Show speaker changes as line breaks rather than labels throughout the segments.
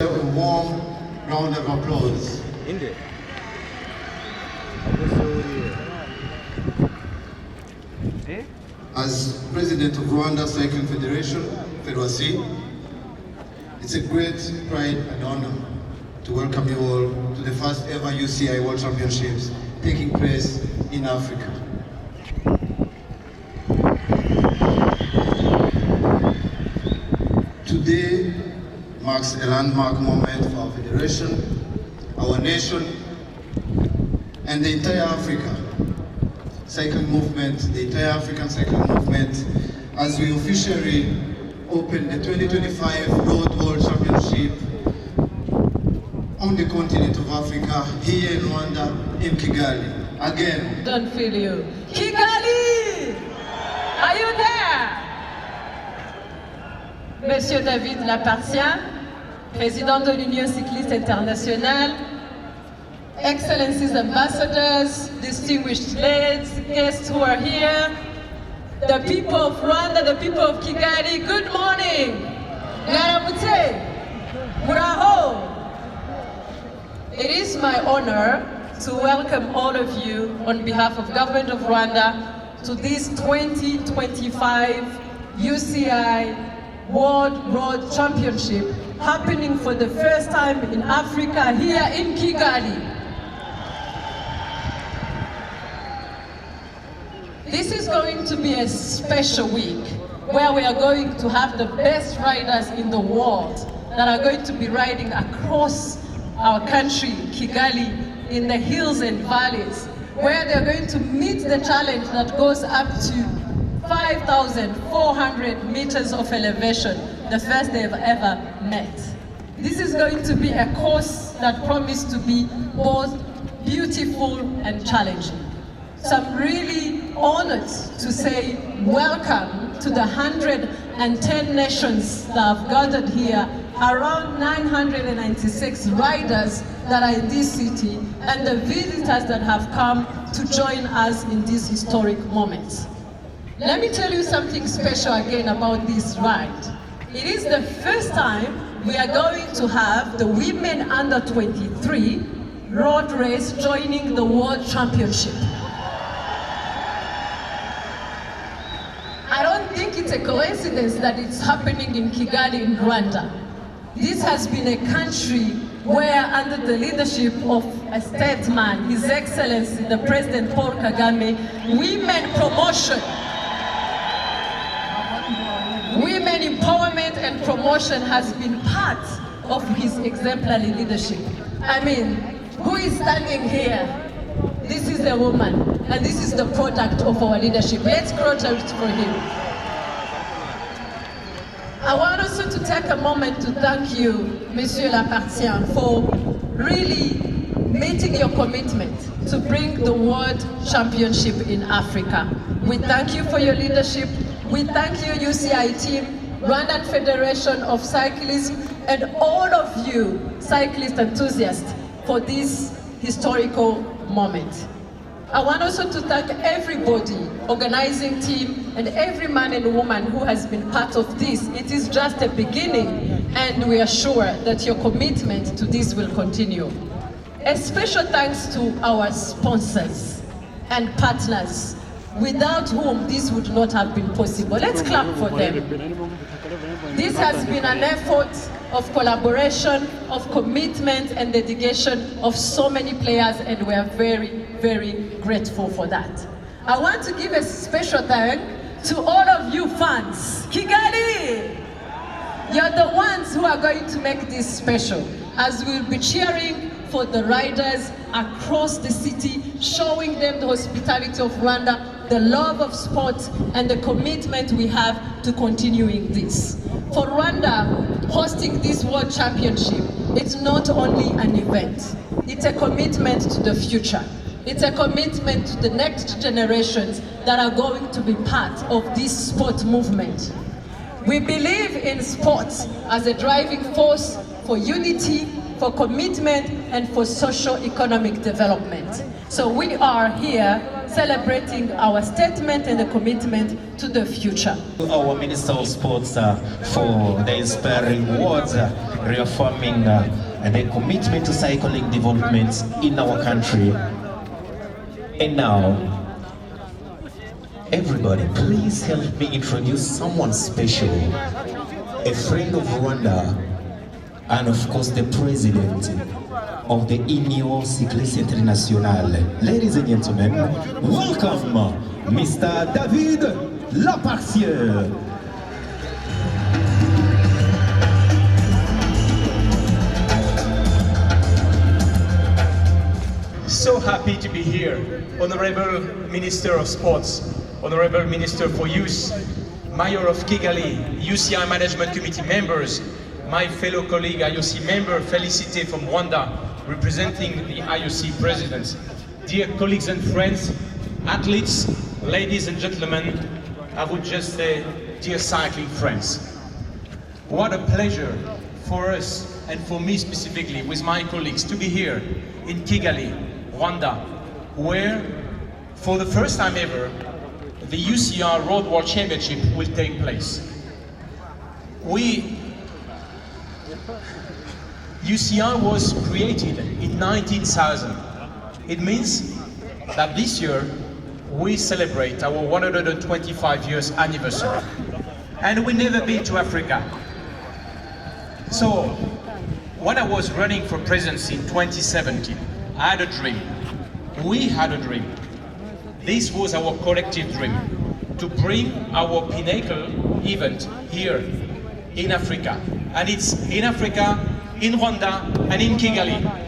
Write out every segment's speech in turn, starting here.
A warm round of applause. As President of Rwanda Cycling Federation, YISI, it's a great pride and honor to welcome you all to the first ever UCI World Championships taking place in Africa. Today marks a landmark moment for our federation, our nation, and the entire Africa cycling movement, the entire African cycling movement, as we officially open the 2025 Road World Championship on the continent of Africa, here in Rwanda, in Kigali. Again.
Don't feel you. Kigali! Are you there? Monsieur David Lapartien, Président de l'Union cycliste internationale, Excellencies Ambassadors, distinguished ladies, guests who are here, the people of Rwanda, the people of Kigali, good morning. Garamute, Muraho. It is my honor to welcome all of you on behalf of Government of Rwanda to this 2025 UCI World Road Championship happening for the first time in Africa here in Kigali. This is going to be a special week where we are going to have the best riders in the world that are going to be riding across our country, Kigali, in the hills and valleys, where they're going to meet the challenge that goes up to 5,400 meters of elevation, the first they've ever met. This is going to be a course that promised to be both beautiful and challenging. So I'm really honored to say welcome to the 110 nations that have gathered here, around 996 riders that are in this city, and the visitors that have come to join us in this historic moment. Let me tell you something special again about this ride. It is the first time we are going to have the women under 23 road race joining the World Championship. I don't think it's a coincidence that it's happening in Kigali in Rwanda. This has been a country where, under the leadership of a statesman, His Excellency the President Paul Kagame, women promotion, women empowerment and promotion has been part of his exemplary leadership. I mean, who is standing here? This is a woman, and this is the product of our leadership. Let's crowd out for him. I want also to take a moment to thank you, Monsieur Lapartien, for really meeting your commitment to bring the World Championship in Africa. We thank you for your leadership. We thank you, UCI team, Rwandan Federation of Cyclism, and all of you cyclist enthusiasts for this historical moment. I want also to thank everybody, organizing team, and every man and woman who has been part of this. It is just a beginning, and we are sure that your commitment to this will continue. A special thanks to our sponsors and partners, without whom this would not have been possible. Let's clap for them. This has been an effort of collaboration, of commitment and dedication of so many players, and we are very, very grateful for that. I want to give a special thank to all of you fans. Kigali! You're the ones who are going to make this special, as we'll be cheering for the riders across the city, showing them the hospitality of Rwanda, the love of sport, and the commitment we have to continuing this. For Rwanda, hosting this World Championship, it's not only an event, it's a commitment to the future. It's a commitment to the next generations that are going to be part of this sport movement. We believe in sports as a driving force for unity, for commitment, and for socio-economic development. So we are here celebrating our statement and the commitment to the future.
Our Minister of Sports for the inspiring words. reaffirming their commitment to cycling development in our country. And now, everybody, please help me introduce someone special, a friend of Rwanda, and of course the president of the Union Cycliste Internationale. Ladies and gentlemen, welcome Mr. David Lapartier.
So happy to be here. Honorable Minister of Sports, Honorable Minister for Youth, Mayor of IKIGAli, UCI Management Committee members, my fellow colleague IOC member Felicité from Rwanda, representing the IOC President, dear colleagues and friends, athletes, ladies and gentlemen, I would just say, dear cycling friends. What a pleasure for us and for me specifically with my colleagues to be here in IKIGAli, Rwanda, where for the first time ever the UCI Road World Championship will take place. UCI was created in 19,000. It means that this year we celebrate our 125 years anniversary. And we never been to Africa. So when I was running for presidency in 2017, I had a dream. We had a dream. This was our collective dream, to bring our pinnacle event here in Africa. And it's in Africa, in Rwanda, and in IKIGAli.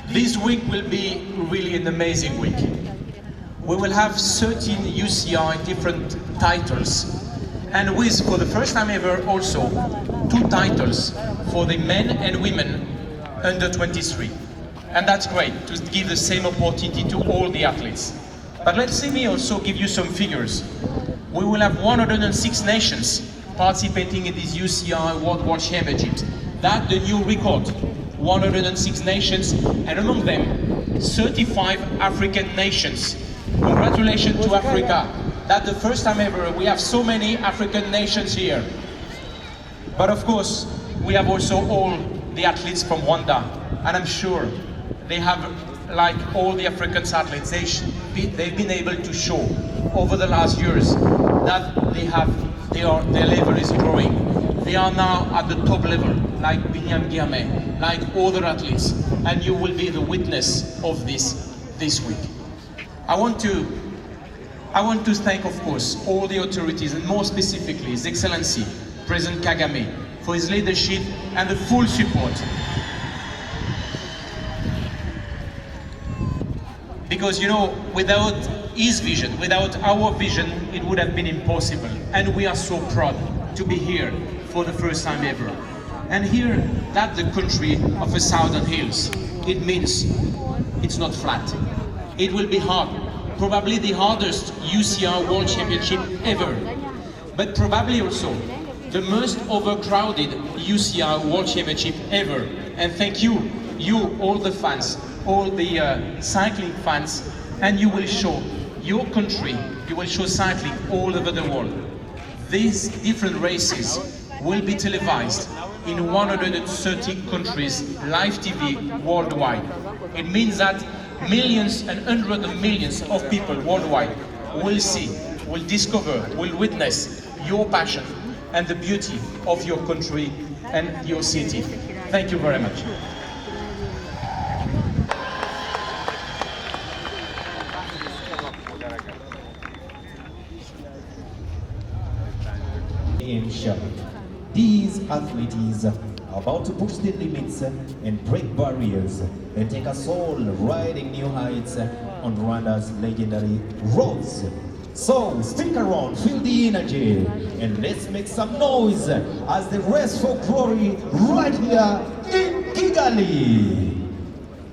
This week will be really an amazing week. We will have 13 UCI different titles, and with, for the first time ever, also 2 titles for the men and women under 23. And that's great, to give the same opportunity to all the athletes. But let me also give you some figures. We will have 106 nations participating in this UCI World Championship. That's the new record. 106 nations, and among them, 35 African nations. Congratulations to Africa. That's the first time ever we have so many African nations here. But of course, we have also all the athletes from Rwanda, and I'm sure they have, like all the African athletes, they've been able to show over the last years that their level is growing. They are now at the top level, like BIHEMBO, like other athletes, and you will be the witness of this week. I want to thank, of course, all the authorities, and more specifically His Excellency President Kagame, for his leadership and the full support. Because, you know, without his vision, without our vision, it would have been impossible. And we are so proud to be here for the first time ever. And here, that's the country of 1,000 hills. It means it's not flat. It will be hard. Probably the hardest UCI World Championship ever. But probably also the most overcrowded UCI World Championship ever. And thank you, all the fans, all the cycling fans, and you will show your country, you will show cycling all over the world. These different races will be televised in 130 countries, live TV worldwide. It means that millions and hundreds of millions of people worldwide will see, will discover, will witness your passion and the beauty of your country and your city. Thank you very much.
These athletes are about to push the limits and break barriers and take us all riding new heights on Rwanda's legendary roads. So stick around, feel the energy, and let's make some noise as the race for glory right here in IKIGAli.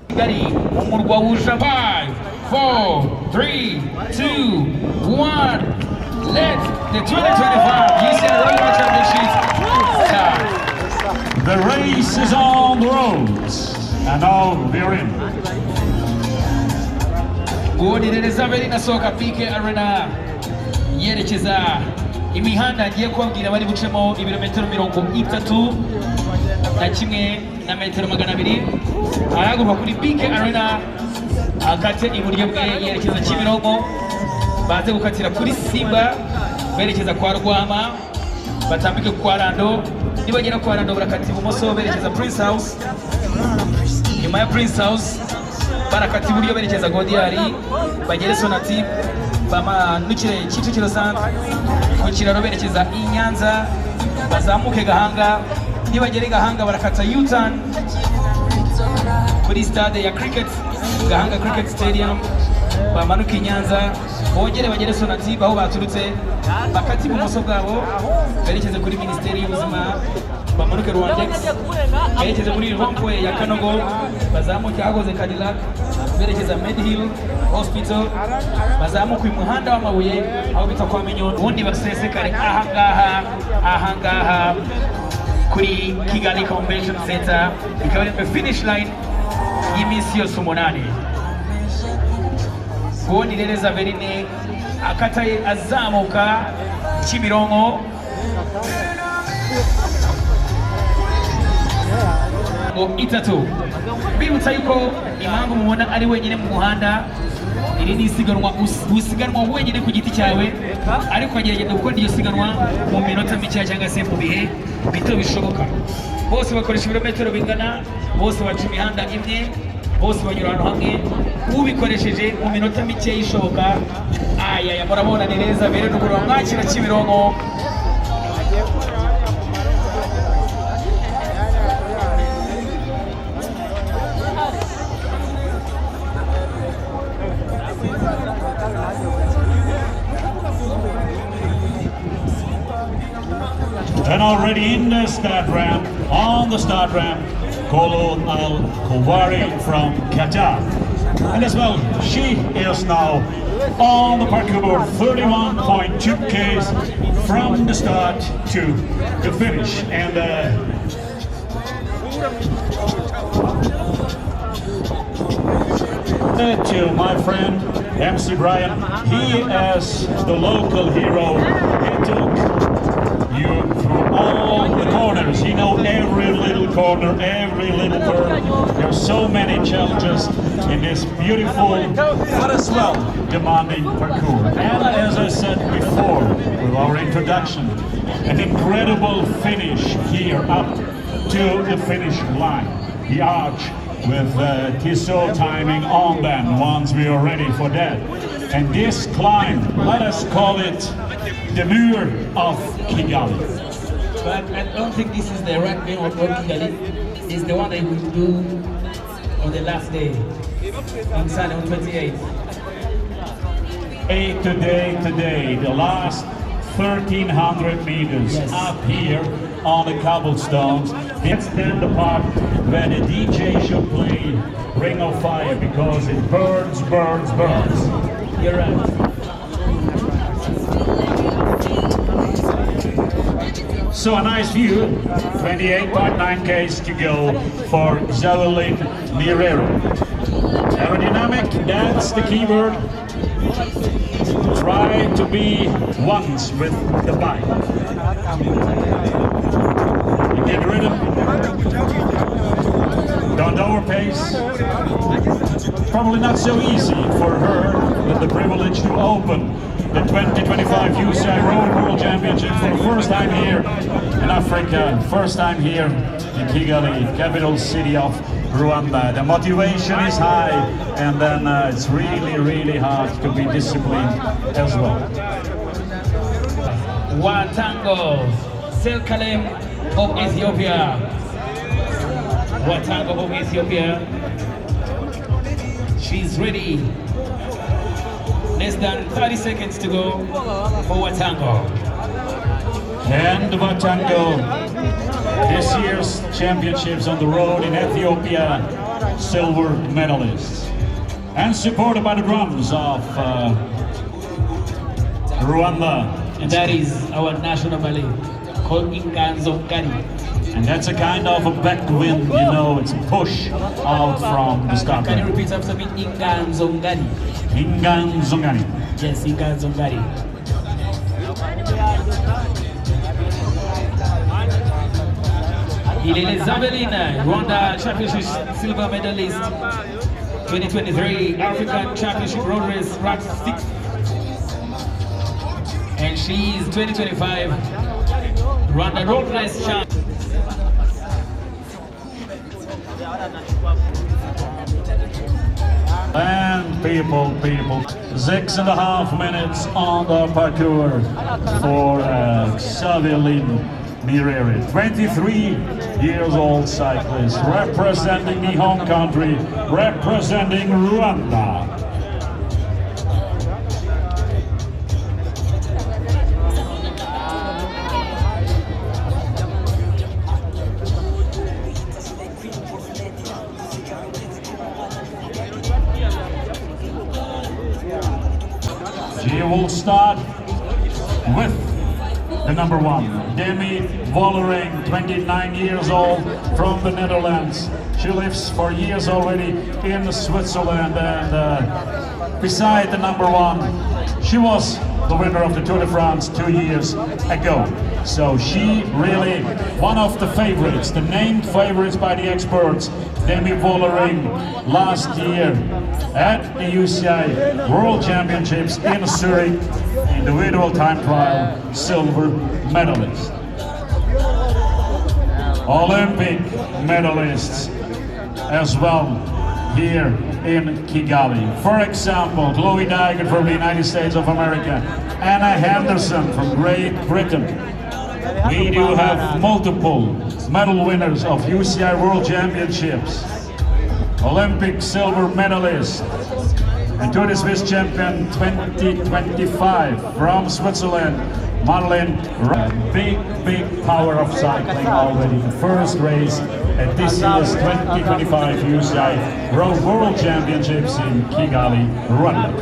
IKIGAli, umurwa wuje 5, 4, 3, 2, 1. Let the 2025 UCI Road World Championship start.
The race is on the roads, and now we're in.
Kuodireza beri na soka PK Arena yerekeza imihanda agiye kubabwira bari bucemo ibirometero 31 na metero 200 arahaguruka kuri BK Arena akate iburyo bwe yerekeza Kimironko baze gukatira kuri Simba berekeza kwa Rwama batambike kwa Rando nibagera kwa Rando barakata ibumoso berekeza Prince House nyuma ya Prince House barakata iburyo berekeza Godiari bagere Sonatip bamanukire Kicukiro Centre ku kiraro berekeza i Nyanza bazamuke Gahanga nibagere Gahanga barakata U-turn kuri stade ya cricket Gahanga Cricket Stadium bamanuka i Nyanza bongere bagere Sonatip aho baturutse bakati ibumoso bwabo berekeze kuri Minisiteri y'Ubuzima bamanuke Rwandex berekeze muri Rompoint ya Kanogo bazamuke ahagoze Cadillac berekeza Medhill Hospital bazamuke umuhanda w'amabuye aho bita kwa Minyoni ubundi basesekare ahangaha kuri Kigali Convention Center ikaba ari finish line y'imisi yose 8 ubundi rero Zaverine akataye azamuka Kimironko itatu bibutsa yuko impamvu mubona ari wenyine mu muhanda iri ni isiganwa wenyine ku giti cyawe ariko agerageza gukora iryo siganwa mu minota mike cyangwa se mu bihe bito bishoboka bose bakoresha ibirometero bingana bose baca imihanda imwe bose banyura ahantu hamwe ubikoresheje mu minota mike ishoboka ayaya murabona ni neza mbere no kureba mwakira Kimironko
And already in the start ramp, on the start ramp, Kolo Al-Kowari from Qatar. And as well, she is now on the parkour 31.2 Ks from the start to the finish. And to my friend MC Brian, he is the local hero. He took you through all the corners. He knows every little corner, every little turn. There are so many challenges in this beautiful, but as well demanding parkour. And as I said before with our introduction, an incredible finish here up to the finish line. The arch with Tissot timing on them once we are ready for that. And this climb, let us call it the Mur of Kigali.
But I don't think this is the right way of Kigali. It's the one that we do on the last day, on Sunday, on 28th.
Today, the last 1,300 meters up here on the cobblestones. It's then the part where the DJ should play Ring of Fire because it burns, burns, burns.
You're right.
So a nice view, 28.9 Ks to go for Zawelin Mirero. Aerodynamic, that's the keyword. Try to be once with the bike. You get rhythm. Don't overpace. Probably not so easy for her with the privilege to open the 2025 UCI Road World Championship for the first time here in Africa, first time here in Kigali, capital city of Rwanda. The motivation is high, and then it's really, really hard to be disciplined as well.
Watango, Selkalem of Ethiopia. Watango of Ethiopia. She's ready. Less than 30 seconds to go for Watango.
And Watango, this year's championships on the road in Ethiopia, silver medalists. And supported by the drums of Rwanda.
And that is our national ballet called Inganzongari.
And that's a kind of a backwind, you know, it's a push out from the start.
Can you repeat after me? Inganzongari.
Inganzongari.
Yes, Inganzongari. Il est les Avelines, Rwanda Championship silver medalist, 2023 African Championship road race, ranked 6th. And she is 2025 Rwanda road race champ.
And people, 6.5 minutes on the parkour for Xavier Mirere, 23 years old cyclist, representing the home country, representing Rwanda. She will start with the number 1, Demi Vollering, 29 years old, from the Netherlands. She lives for years already in Switzerland, and beside the number 1, she was the winner of the Tour de France 2 years ago. So she really one of the favorites, the named favorites by the experts. Demi Vollering last year at the UCI World Championships in Zurich, individual time trial, silver medalist. Olympic medalists as well here in IKIGAli. For example, Chloe Dygert from the United States of America, Anna Henderson from Great Britain. We do have multiple medal winners of UCI World Championships, Olympic silver medalist, and Tour de Suisse champion 2025 from Switzerland, Madeleine. Big power of cycling already. The first race at this year's 2025 UCI World Championships in IKIGAli, Rwanda.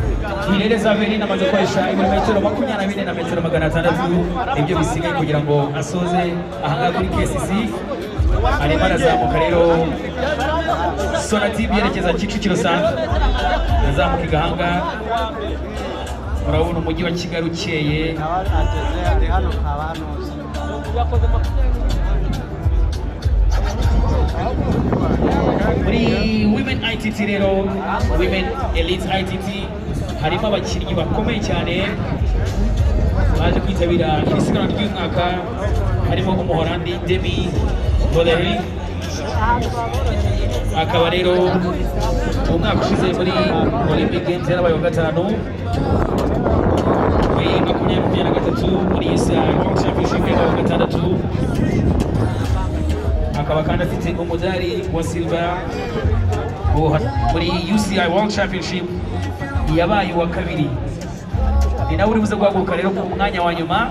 Irene Zaveri namaze gukoresha ibirometero 24 na metero 600 ibyo bisigaye kugira ngo asoze ahanga kuri KCC. Arimo arazamuka rero Sonatube yerekeza Kicukiro Centre, azamuka igahanga. Urabona umujyi wa Kigali ukeye. Muri Women ITT rero, Women Elite ITT, harimo abakinnyi bakomeye cyane baje kwitabira iri siganwa ry'umwaka. Harimo umuholandi Demi Vollering, akaba rero umwaka ushize muri Olympic Games yarabaye wa gatanu, muri 2023 muri UCI World Championship yabaye wa gatandatu, akaba kandi afite umudari wa silver muri UCI World Championship yabaye wa kabiri. Ni nawe uri buze guhaguruka rero ku mwanya wa nyuma,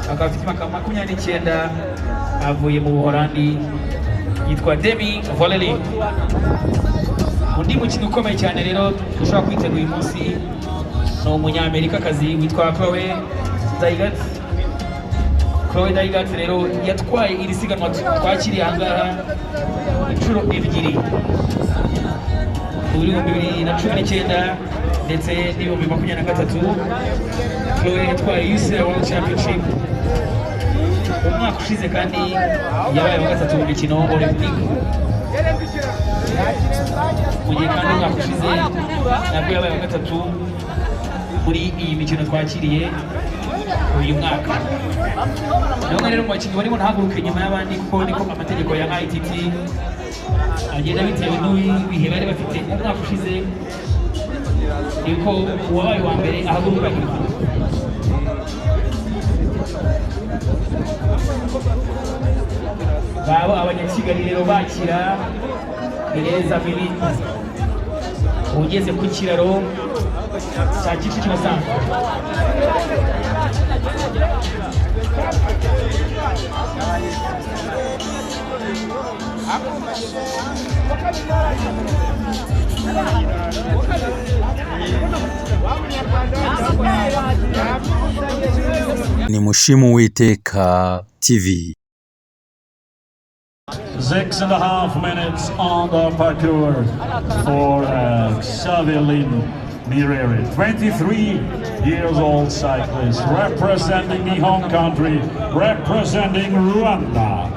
akaba afite imyaka 29 avuye mu Buholandi, yitwa Demi Vollering. Undi mukino ukomeye cyane rero ushobora kwitegura uyu munsi ni umunyamerikakazi witwa Chloe Dygert. Chloe Dygert rero yatwaye iri siganwa twakiriye ahangaha inshuro ebyiri, muri 2019 ndetse n'ibihumbi 2023. Chloe yatwaye UCI World Championship umwaka ushize kandi yabaye wa gatatu mu mikino Olympic. Mu gihe kandi umwaka ushize nabwo yabaye wa gatatu muri iyi mikino twakiriye uyu mwaka. Naho rero mu bakinnyi barimo ntahaguruke nyuma y'abandi, kuko niko amategeko ya ITT agenda bitewe n'ibihe bari bafite umwaka ushize, niko uwabaye wa mbere ahaguruka nyuma. Babo abanyakigali rero bakira Ireza Mili ugeze ku kiraro cya Kicukiro Centre.
Ni Mushimu Uwiteka TV.
6.5 minutes on the parkour for Xavier Mirere, 23 years old cyclist, representing the home country, representing Rwanda.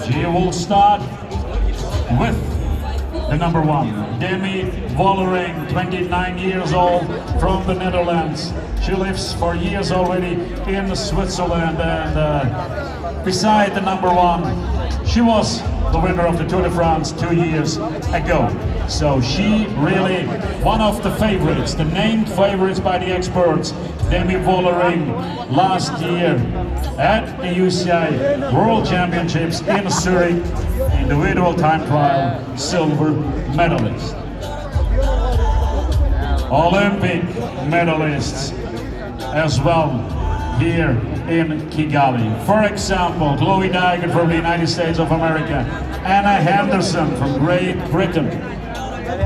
She will start with the number 1, Demi Vollering, 29 years old, from the Netherlands. She lives for years already in Switzerland, and beside the number 1, she was the winner of the Tour de France 2 years ago. So she really one of the favorites, the named favorites by the experts. Demi Vollering last year at the UCI World Championships in Zurich, individual time trial silver medalist. Olympic medalists as well here in Kigali. For example, Chloe Dygert from the United States of America, Anna Henderson from Great Britain.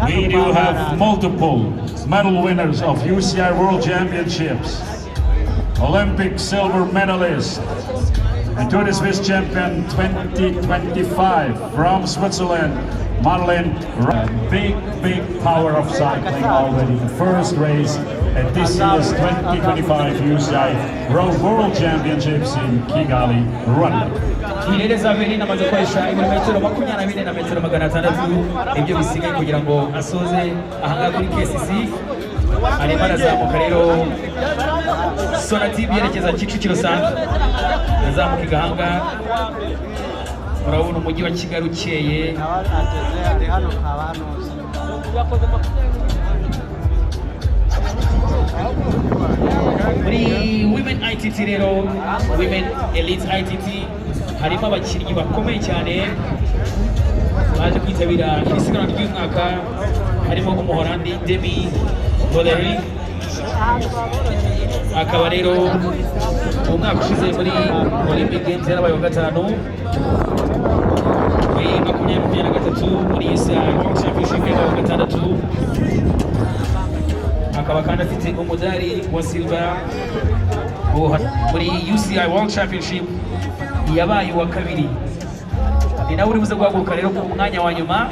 We do have multiple medal winners of UCI World Championships, Olympic silver medalist, and Tour de Suisse champion 2025 from Switzerland, Madeleine. Big power of cycling already. The first race at this year's 2025 UCI World Championships in Kigali, Rwanda.
Irereza abiri namaze gukoresha ibirometero 24 na metero 600 ibyo bisigaye kugira ngo asoze ahanga kuri KCC. Arimo arazamuka rero Sonatube yerekeza Kicukiro Centre, azamuka igahanga. Murabona umujyi wa Kigali ukeye. Muri Women ITT rero, Women Elite ITT, harimo abakinnyi bakomeye cyane baje kwitabira iri siganwa ry'uyu mwaka. Harimo umuholandi Demi Vollering, akaba rero umwaka ushize muri Olympic Games yarabaye wa gatanu, muri 2023 muri UCI World Championship yabaye wa gatandatu, akaba kandi afite umudari wa silver muri UCI World Championship yabaye wa kabiri. Ni nawe uri buze guhaguruka rero ku mwanya wa nyuma,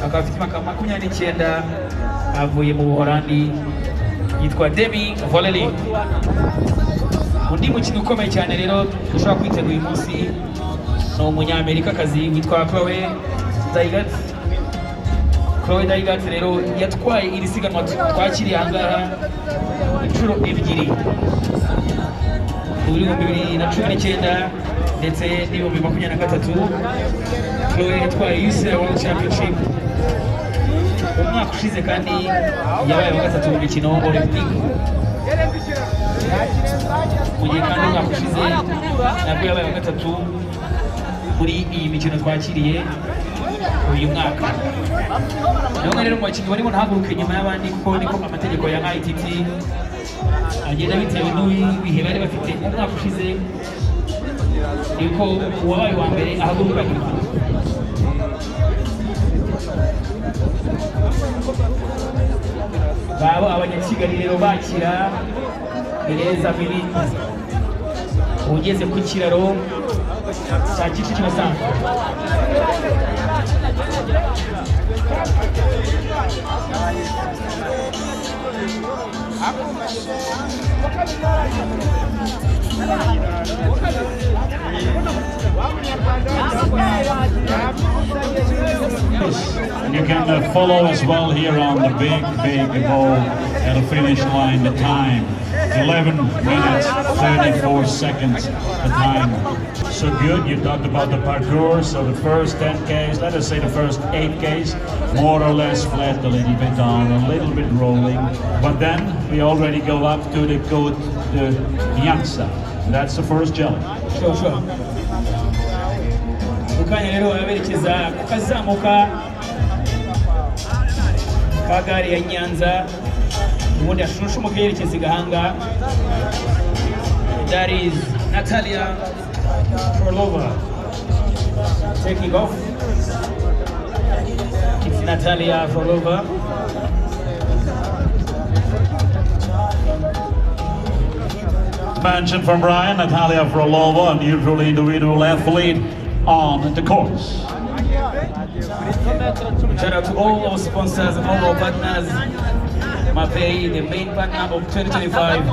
akaba afite imyaka 29, avuye mu Buholandi, yitwa Demi Vollering. Undi mukino ukomeye cyane rero ushobora kwitegura uyu munsi ni umunyamerikakazi witwa Chloe Dygert. Chloe Dygert rero yatwaye iri siganwa twakiriye ahangaha inshuro ebyiri, muri 2019 ndetse n'ibihumbi 2023. Chloe yatwaye UCI World Championship umwaka ushize kandi yabaye wa gatatu mu mikino Olympic. Mu gihe kandi umwaka ushize nabwo yabaye wa gatatu muri iyi mikino twakiriye uyu mwaka. Naho rero mu bakinnyi barimo ntahaguruke nyuma y'abandi kuko niko amategeko ya ITT agenda bitewe n'ibihe bari bafite. Umwaka ushize niko uwabaye wa mbere ahaguruka nyuma. Babo abanyakigali rero bakira Ireza abiri ugeze ku kiraro cya Kicukiro Centre.
And you can follow as well here on the big ball at the finish line the time. 11 minutes 34 seconds the time. So good. You talked about the parcours. So the first 10 Ks, let us say the first 8 Ks, more or less flat, a little bit down, a little bit rolling. But then we already go up to the Côte de Nyanza. That's the first challenge.
Sure. Ukanya rero aberekeza kukazamuka kagari ya Nyanza, ubundi ashusha umukerekeza igahanga. That is Natalia Frolova taking off. It's Natalia Frolova.
Mention from Brian, Natalia Frolova, a neutral individual athlete on the course.
Shout out to all our sponsors, all our partners. Mapei, the main partner of 2025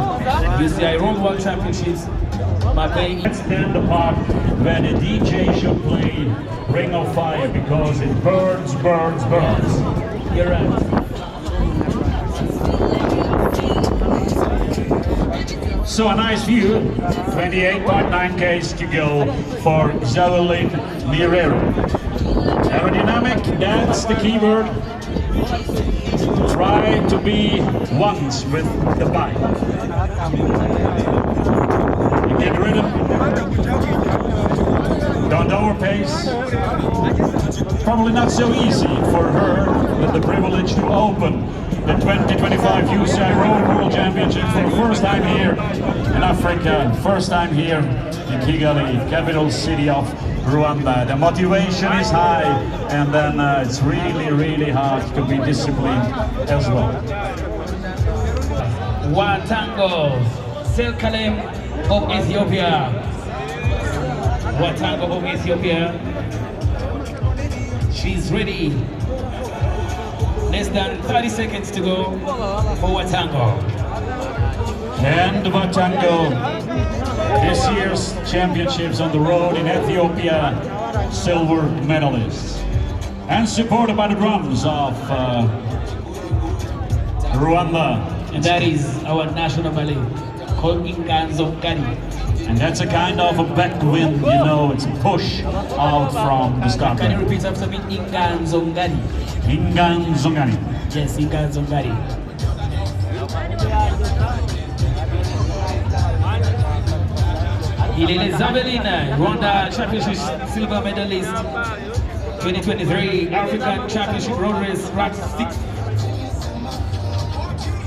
UCI World Championships.
Let's stand apart when a DJ should play Ring of Fire because it burns, burns, burns.
You're right.
So a nice view, 28.9 Ks to go for Zawelin Mirero. Aerodynamic, that's the keyword. Try to be once with the bike. You get rhythm, don't overpace. Probably not so easy for her with the privilege to open the 2025 UCI Road World Championship for the first time here in Africa, first time here in Kigali, capital city of Rwanda. The motivation is high, and then it's really, really hard to be disciplined as well.
Watango Selkalem of Ethiopia. Watango of Ethiopia. She's ready. Less than 30 seconds to go for Watango.
And Watango, this year's championships on the road in Ethiopia, silver medalist. And supported by the drums of Rwanda.
And that is our national ballet called IKIGAli.
And that's a kind of a backwind, you know, it's a push out from the start.
Can you repeat after me? IKIGAli.
IKIGAli.
Yes, IKIGAli. Ilele Zawelin, Rwanda Championship silver medalist, 2023 African Championship road race, ranked 6th.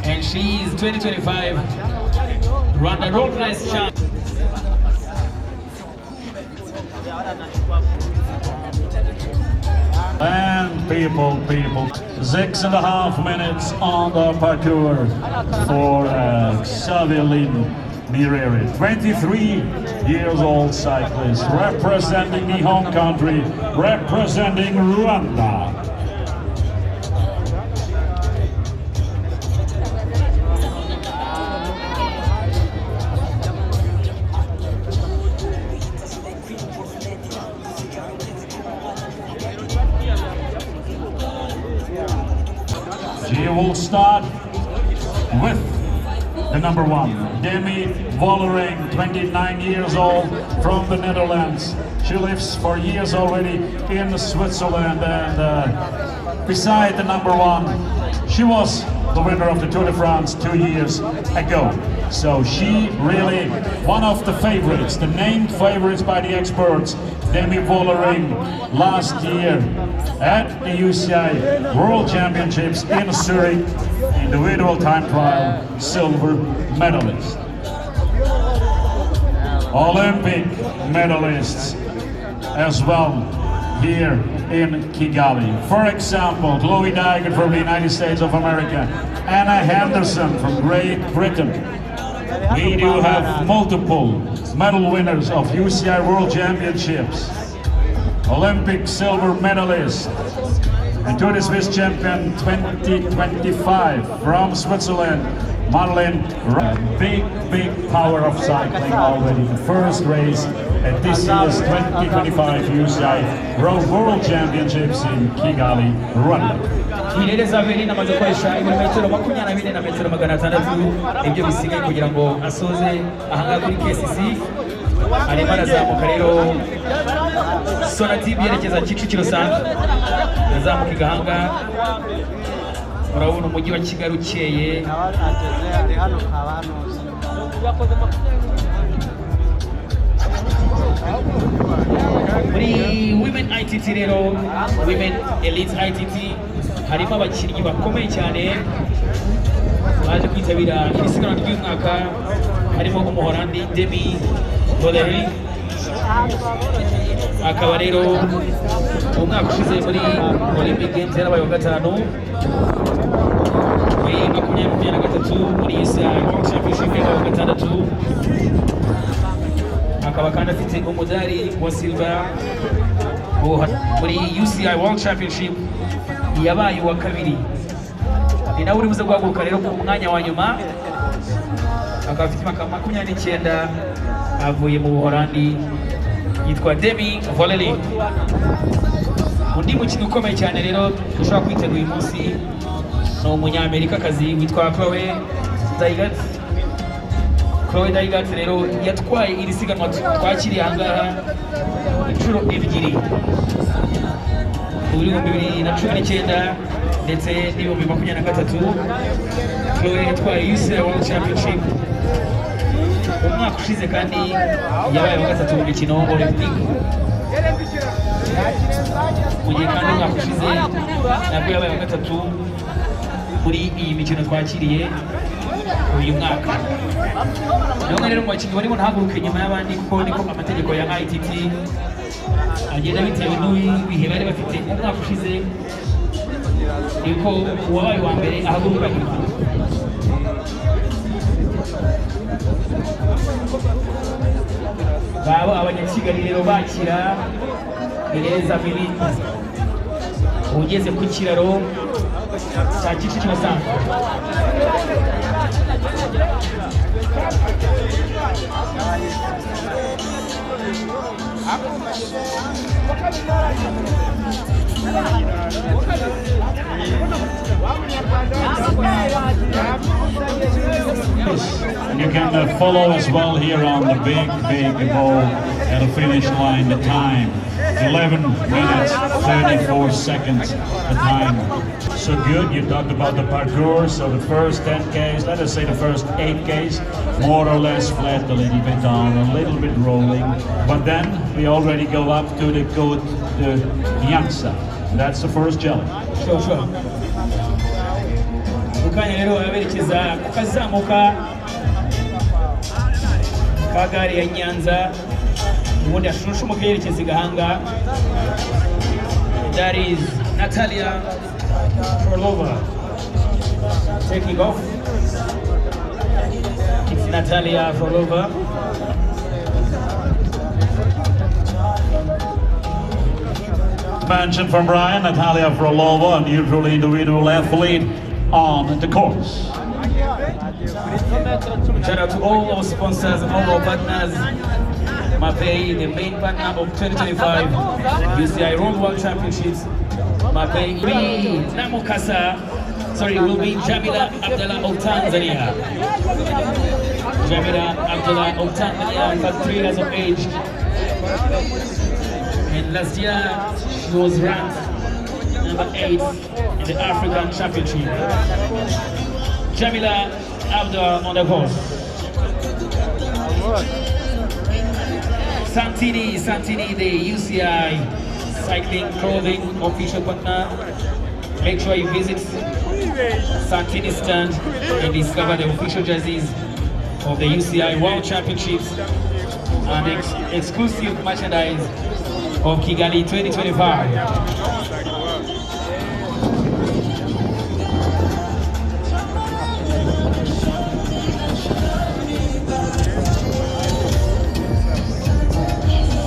And she is 2025 Rwanda road race champion.
And people, 6.5 minutes on the parcours for Zawelin Mirere, 23 years old cyclist, representing the home country, representing Rwanda. She will start with the number 1, Demi Vollering, 29 years old, from the Netherlands. She lives for years already in Switzerland, and beside the number 1, she was the winner of the Tour de France 2 years ago. So she really one of the favorites, the named favorites by the experts. Demi Vollering last year at the UCI World Championships in Zurich, individual time trial, silver medalist. Olympic medalists as well here in Kigali. For example, Chloe Dygert from the United States of America, Anna Henderson from Great Britain. We do have multiple medal winners of UCI World Championships, Olympic silver medalist, and Tour de Suisse champion 2025 from Switzerland, Madeleine. Big power of cycling already. The first race at this year's 2025 UCI World Championships in Kigali, Rwanda.
Ilele Zawelin amaze gukoresha ibirometero 24 na metero 600 ibyo bisigaye kugira ngo asoze ahanga kuri KCC. Arimo arazamuka rero Sonatube yerekeza Kicukiro Centre, yazamuka igahanga. Murabona umujyi wa Kigali ukeye. Muri women ITT rero, women elite ITT, harimo abakinnyi bakomeye cyane baje kwitabira iri siganwa ry'umwaka. Harimo umuholandi Demi Vollering, akaba rero umwaka ushize muri Olympic Games yarabaye wa gatanu, muri 2023 muri UCI World Championship yabaye wa gatandatu, akaba kandi afite umudari wa silver muri UCI World Championship yabaye wa kabiri. Ni nawe uri buze guhaguruka rero ku mwanya wa nyuma akaba afite imyaka 29 avuye mu Buholandi yitwa Demi Volley. Undi mukino ukomeye cyane rero dushobora kwitegura uyu munsi ni umunyamerikakazi witwa Chloe Daigat rero yatwaye iri siganwa twakiriye ahangaha inshuro ebyiri muri 2019 ndetse n'ibihumbi 2023. Chloe yatwaye UCI World Championship umwaka ushize kandi yabaye wa gatatu mu mikino Olympic. Mu gihe kandi umwaka ushize nabwo yabaye wa gatatu muri iyi mikino twakiriye uyu mwaka. None rero mu bakinnyi barimo ntahaguruke nyuma y'abandi kuko niko amategeko ya ITT agenda bitewe n'ibihe bari bafite umwaka ushize, niko uwabaye wa mbere ahaguruka nyuma. Baba abanyakigali rero bakira Gereza Mili ugeze ku kiraro cya Kicukiro Centre.
And you can follow as well here on the big ball at the finish line. The time 11 minutes 34 seconds. The time so good. You talked about the parkour, so the first 10 Ks, let us say the first 8 Ks, more or less flat, a little bit down, a little bit rolling, but then we already go up to the Yangsa. That's the first challenge.
Sure. Ukanya rero aberekeza kukazamuka kagari ya Nyanza ubundi ashusha umukerekeza igahanga. That is Natalia Frolova taking off. It's Natalia Frolova.
Mention from Brian, Natalia Frolova, a neutral individual athlete on the course.
Shout out to all our sponsors, all our partners. Mapei, the main partner of 2025 UCI Road World Championships. Mapei Namukasa, will be Jamila Abdullah of Tanzania. Jamila Abdullah of Tanzania, 33 years of age. And last year, she was ranked number 8 in the African Championship. Jamila Abdullah on the course. Santini, the UCI Cycling Clothing official partner. Make sure you visit Santini's stand and discover the official jerseys of the UCI World Championships and exclusive merchandise of Kigali 2025.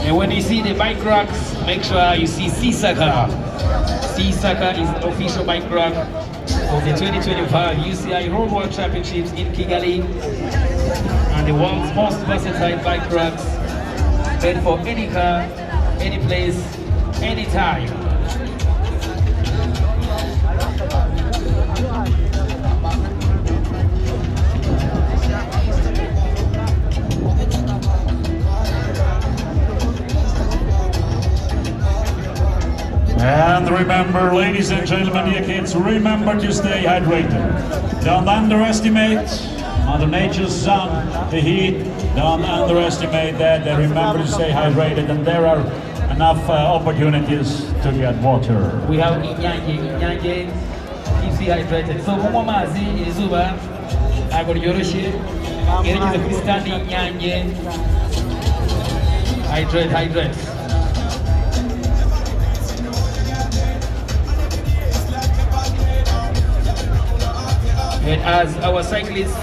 And when you see the bike racks, make sure you see CYA. CYA is the official bike rack of the 2025 UCI Road World Championships in Kigali, and the world's most versatile bike racks, made for any car, any place, anytime.
And remember, ladies and gentlemen, dear kids, remember to stay hydrated. Don't underestimate Mother Nature's sun, the heat. Don't underestimate that. And remember to stay hydrated, and there are enough opportunities to get water.
We have Inyange, keeps you hydrated. So kunywa amazi izuba ntabwo ryoroshye, yerekeza kuri stand Inyange. Hydrate. And as our cyclists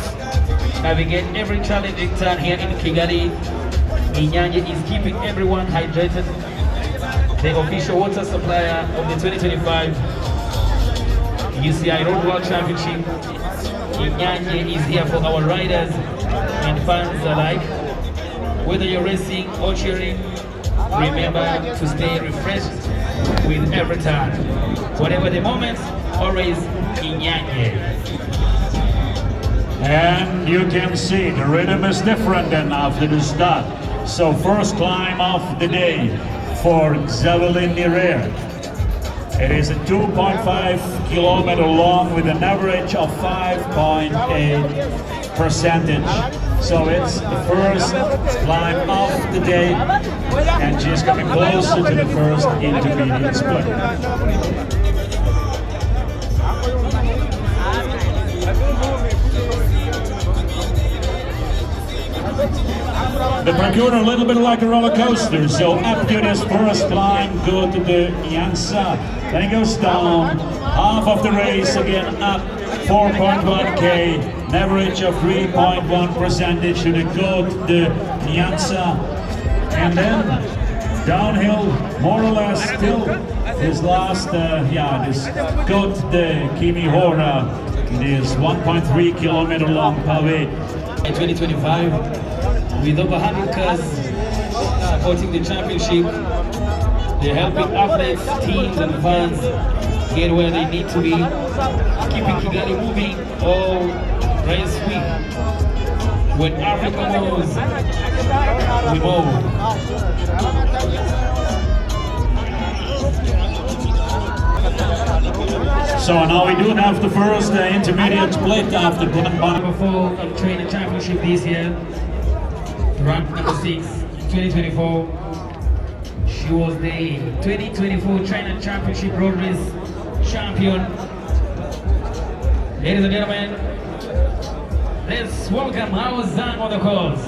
navigate every challenging turn here in Kigali, Inyange is keeping everyone hydrated. The official water supplier of the 2025 UCI Road World Championship. Inyange is here for our riders fans alike. Whether you're racing or cheering, remember to stay refreshed with every time. Whatever the moment, always Inyanye.
And you can see the rhythm is different than after the start. So first climb of the day for Javelin Nirere. It is a 2.5 kilometer long with an average of 5.8%. So it's the first climb of the day, and she's coming closer to the first intermediate split. The parkour a little bit like a roller coaster, so up to this first climb, go to the Nyanza, then it goes down, half of the race again up 4.1k, an average of 3.1% to the go to the Nyanza, and then downhill more or less still this last, this go to the Kimihora, this 1.3 kilometer long pave.
In 2025, with over 100 cars supporting the championship, they're helping athletes, teams and fans get where they need to be, keeping Kigali moving all race week. When Africa moves, we move.
So now we do have the first intermediate split after
Number 4 of training championship this year. Rank number 6 in 2024. She was the 2024 China Championship Road Race champion. Ladies and gentlemen, let's welcome Hao Zhang on the course.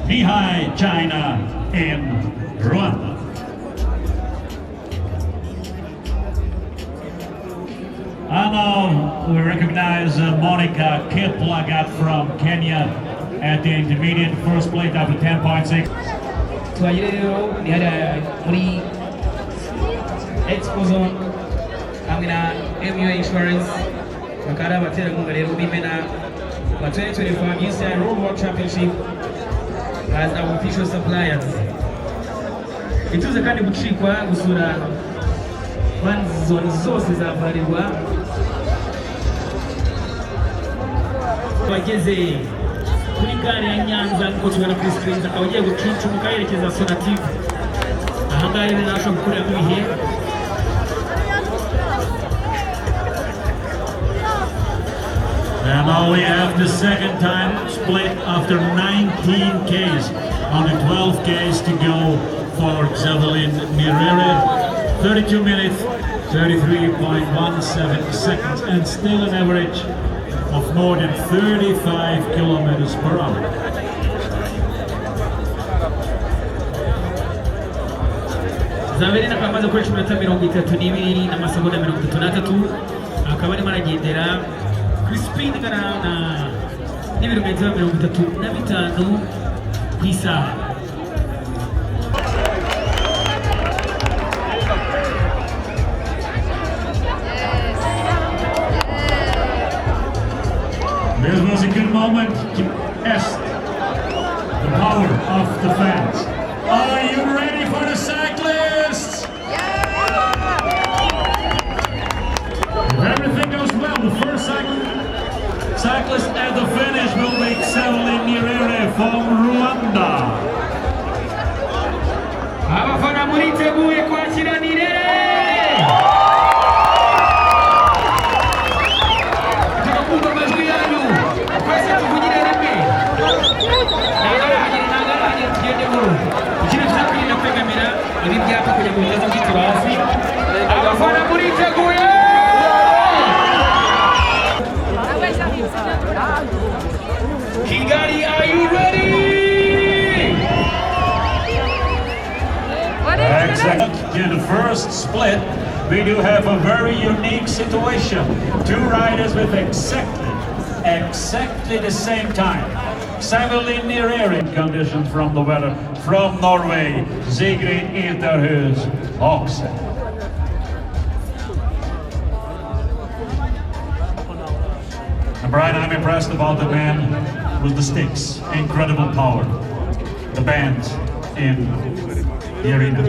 Nihai, China in Rwanda. And now we recognize Monica Kiplagat from Kenya at the intermediate first plate after 10.6.
Twagire rero ni hariya muri Expo Zone hamwe na MU Insurance bakaba abaterankunga rero b'imena wa 2025 UCI Road World Championship as our official suppliers. Ituze kandi gucikwa gusura fans zone zose za Varirwa bageze kuri gare ya Nyanza nkuko tubona kuri screen akaba agiye gucucumuka yerekeza Sonative. Aha ngaha rero nashobora gukorera mu bihe
And now we have the second time split after 19 Ks. Only 12 Ks to go for Javelin Nirere. 32 minutes, 33.17 seconds, and still an average of more than 35 kilometers per hour.
Javelin akaba amaze gukoresha iminota 32 n'amasegonda 33 akaba arimo aragendera kuri speed ingana n'ibirometero 35 ku isaha.
This was a good moment to test the power of the fans. Are you ready for the cyclists? If everything goes well, the first cyclist at the finish will be Javelin Nirere from Rwanda.
Abafana muriteguye kwakira Nirere! Kigali, are you ready?
Exactly. In the first split, we do have a very unique situation. Two riders with exactly the same time. Javelin Nirere conditions from the weather from Norway, Sigrid Eterhus Oxen. And Brian, I'm impressed about the man with the sticks, incredible power. The band in the arena.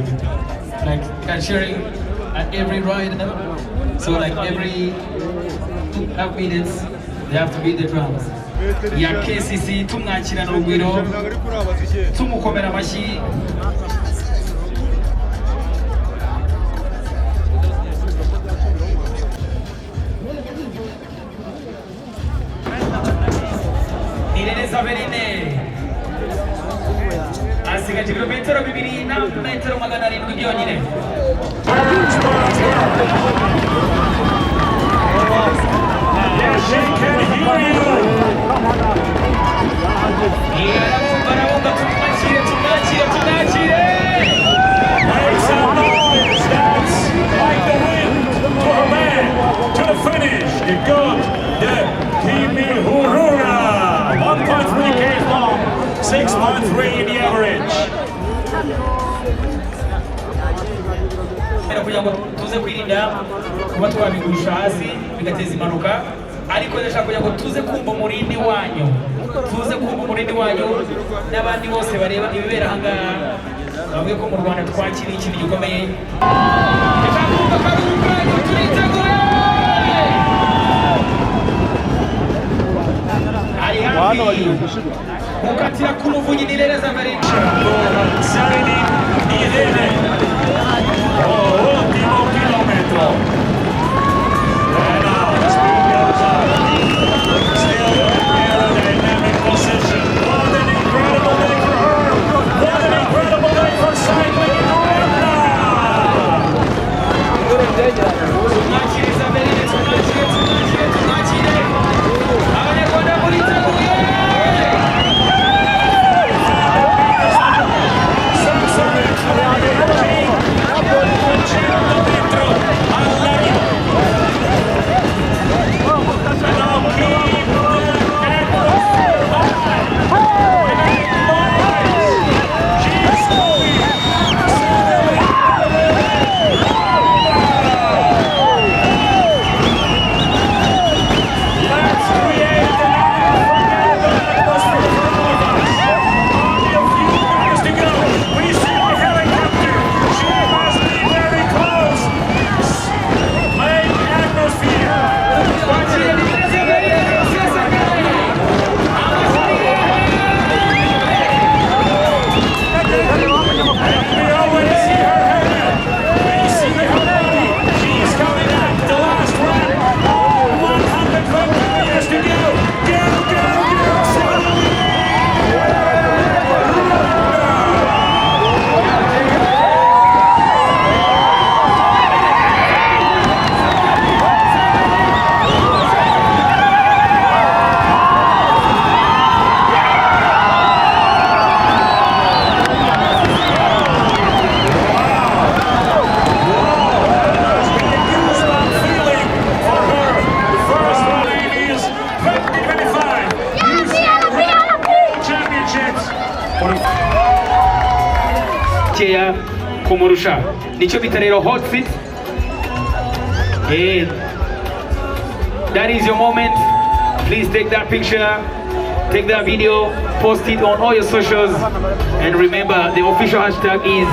Like cheering at every ride, so like every 2.5 minutes they have to beat the drums. Ya KCC tumwakira n'urugwiro tumukomera amashyi. Asigaje kilometero 2 na metero 700 byonyine.
Yes, she can hear you. Make some noise. That's like the wind to a man to the finish. You got the Kimi Hurura. 1.3 K long, 6.3 in the average.
Kugira ngo tuze kwirinda kuba twabigusha hasi bigateza impanuka, ariko ndashaka kugira ngo tuze kumva umurindi wanyu, n'abandi bose bareba ibibera aha ngaha bavuge ko mu Rwanda twakiriye ikintu gikomeye. Ari hafi gukatira ku Muvunyi Nirereza mbere
Salini Irene. Ultimo chilometro. And now the speed goes up. Still aerodynamic position. What an incredible day for her. What an incredible day for cycling in Rwanda.
Abanyarwanda muriteguye. CYA kumurusha nicyo bita rero hot seat. That is your moment. Please take that picture, take that video, post it on all your socials, and remember the official hashtag is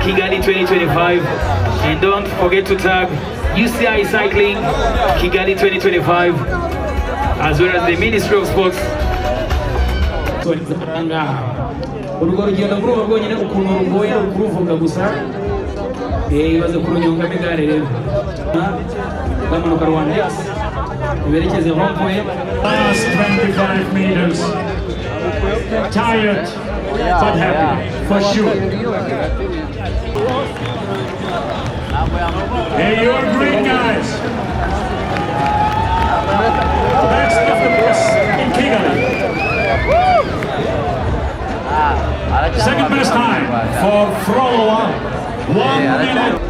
IKIGAli 2025, and don't forget to tag UCI Cycling IKIGAli 2025 as well as the Ministry of Sports. Urwo rugendo muri ubu rwonyine ukuntu rugoye kuruvuga gusa ibaze kurunyonga igare rero bamanuka Rwanda berekeze hompoye.
Last 25 meters. Tired but happy for sure. Hey, you're green guys. Next of the bus in Kigali. Second best time for Frolowa, 1 minute.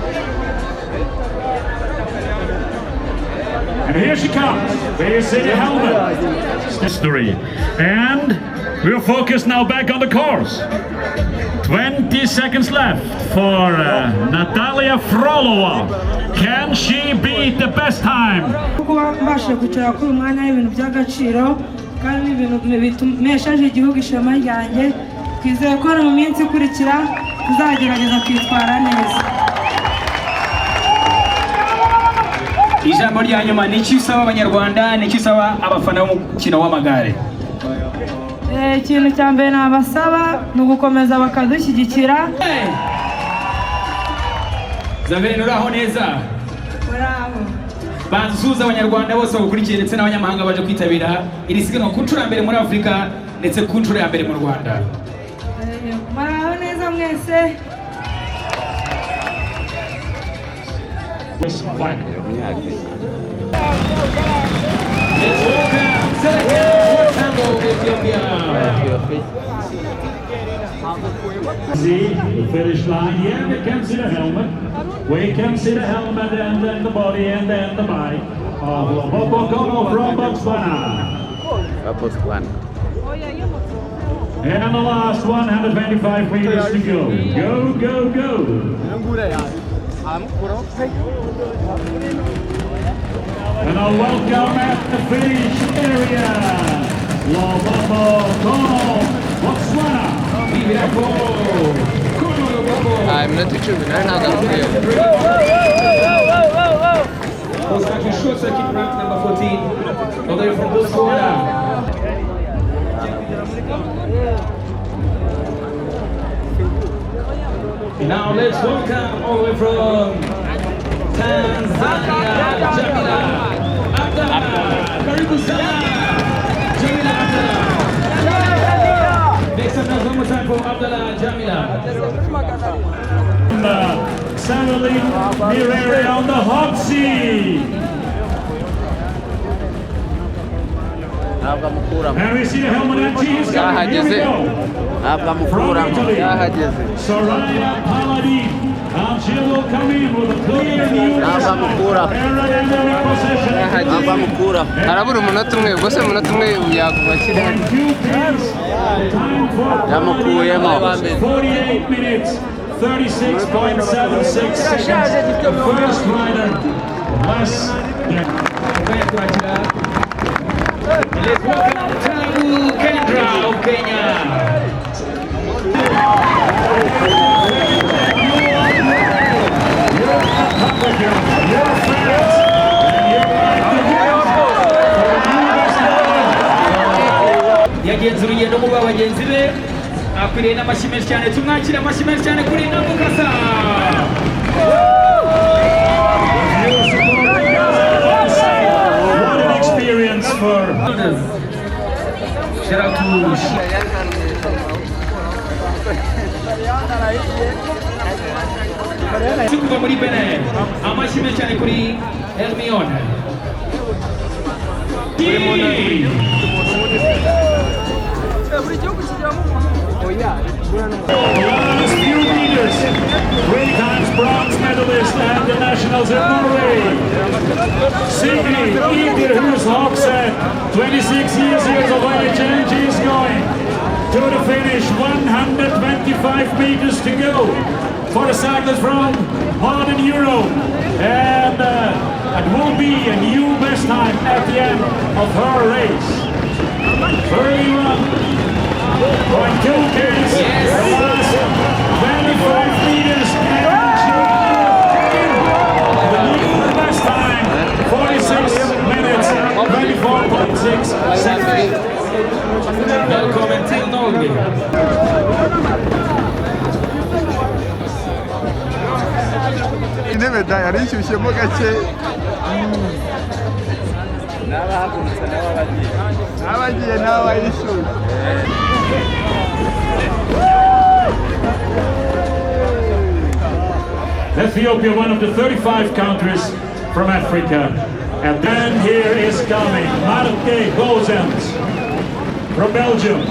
And here she comes, the YISI helmet. History. And we're focused now back on the course. 20 seconds left for Natalia Frolowa. Can she beat the best time?
Kuba mbashe kwicara kuri umwanya w'ibintu by'agaciro kandi ibintu bitumeshaje igihugu ishema ryanjye twizeye ko mu minsi ikurikira tuzagerageza kwitwara neza.
Ijambo rya nyuma ni iki usaba abanyarwanda, ni iki usaba abafana b'umukino w'amagare?
Ikintu cya mbere nabasaba ni ugukomeza bakadushyigikira.
Zambere nuraho neza?
Uraho.
Banzuza abanyarwanda bose bagukurikiye ndetse n'abanyamahanga baje kwitabira iri siganwa ku nshuro ya mbere muri Afurika ndetse ku nshuro ya mbere mu Rwanda.
Muraho neza mwese.
See the finish line. Yeah, we can see the helmet. We can see the helmet and then the body and then the bike of YISI from Botswana. And on the last 125 meters to go. Go, go, go. And a welcome at the finish area. YISI, Botswana.
I'm not too sure. I'm not going to
short circuit route number 14, all the way from Botswana. Now let's welcome all the way from Tanzania, Jamila Abdallah. Karibu sana, Jamila Abdallah. Make some noise one more time for Abdallah Jamila.
Samuel Mirere on the hot seat. And we see the helmet and cheese coming. Here we go. From Italy, Soraya Paladin. And she will come in with a clear new aerodynamic possession.
Harabura umunota umwe, ubwo se umunota umwe yakubakira.
Yamukuyemo. 48 minutes. 36.76 seconds. The first rider less than.
Let's welcome Tabu Kendra of Kenya.
Your Republican, your fans, and your
yagenze urugendo mu bagenzi be akwiriye n'amashyi menshi cyane tumwakira amashyi menshi cyane kuri Namukasa.
what an experience for
Shout out to kuva muri Benin, amashyi menshi cyane kuri Hermione.
last few meters, 3 times bronze medalist at the Nationals in Norway. Signy Inger Hushockset, 26 years of age, and she's going to the finish. 125 meters to go for the cyclist from Northern Europe. And it will be a new best time at the end of her race. 31.2 kids, the last 25 meters, and she will the new best time, 46 minutes, 24.6 seconds.
Välkommen till Norge.
intebe da yari ishyushyemo gake n'abagiye n'abayishyuye.
Ethiopia, one of the 35 countries from Africa. And then here is coming Marte Gozens from Belgium.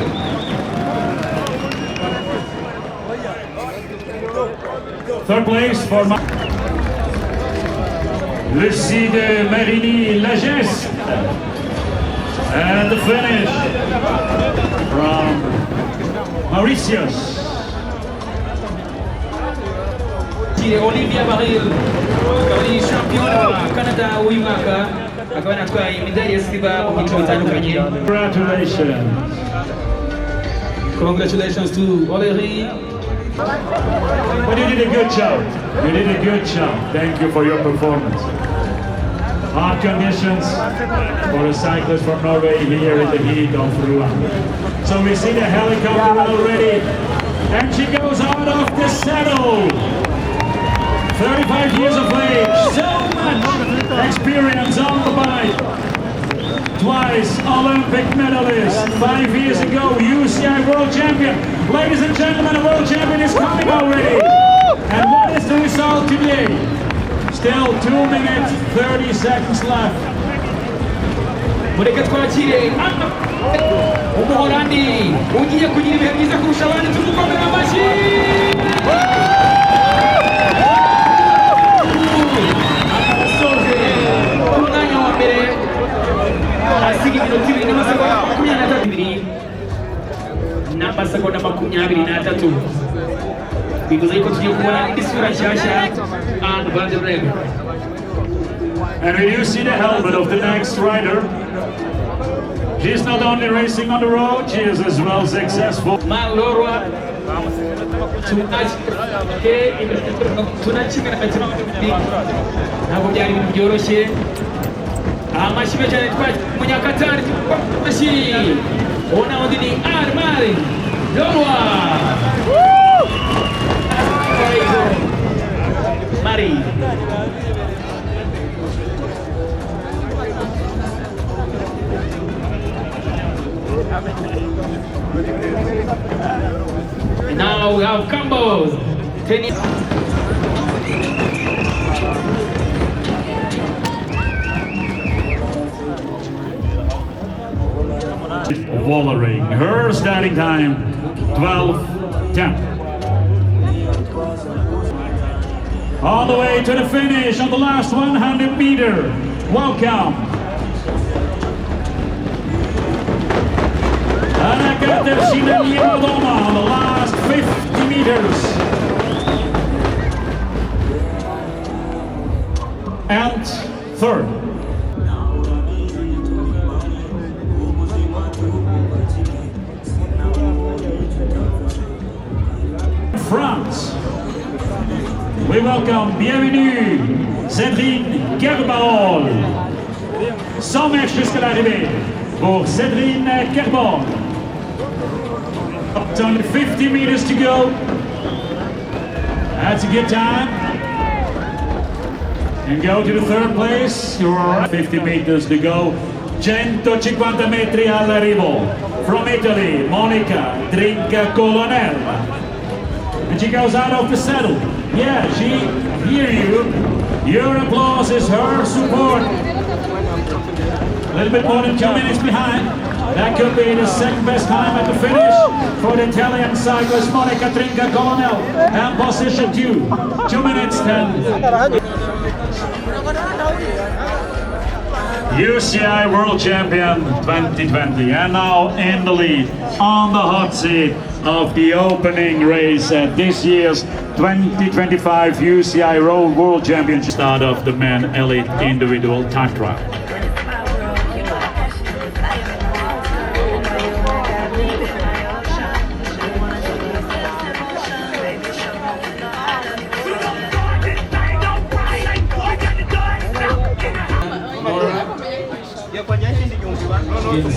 Third place for Lucie de Marigny Lageste. And the finish from Mauritius.
Olivia Baril, champion Canada uyu mwaka akaba yanatwaye imidari ya silver mu byiciro bitandukanye. Congratulations to Oleri.
But you did a good job. You did a good job. Thank you for your performance. Hard conditions for a cyclist from Norway here in the heat of Rwanda. So we see the helicopter already, and she goes out of the saddle. 35 years of age, so much experience on the bike. Twice Olympic medalist, 5 years ago UCI world champion. Ladies and gentlemen, the world champion is coming already. And what is the result today? Still 2 minutes, 30 seconds left.
Mureke twakire umuholandi ugiye kugira ibihe byiza kurusha abandi, tumukomere amashyi. Arasoje umwanya wa mbere asiga iminota 2 n'amasegonda 23 bivuze ko tugiye kubona isura nshyashya and Vandenberg.
And when you see the helmet of the next rider, she's not only racing on the road, she is as well successful.
Malorwa tunachimena ntabwo byari ibintu byoroshye. Amashyi menshi cyane twaje Munyakatari, amashyi. Ona undi ni Armari Lorwa. Mari and now we have combos.
Wallering, her starting time 12:10. All the way to the finish on the last 100 meter. Welcome. Anna on the last 50 meters. And third. France. We welcome, bienvenue, Cédrine Kerbal. 100 mètres jusqu'à l'arrivée pour Cédrine Kerbal. Up to 50 meters to go. That's a good time. And go to the third place. You're 50 meters to go. 150 metri all'arrivo. From Italy, Monica Trinca-Colonel. And she goes out of the saddle. Yeah, she hear you. Your applause is her support. A little bit more than 2 minutes behind. That could be the second best time at the finish for the Italian cyclist Monica Trinca-Colonel. And position 2, 2 minutes 10. UCI World Champion 2020, and now in the lead on the hot seat of the opening race at this year's 2025 UCI World Championship. Start of the men elite individual time trial.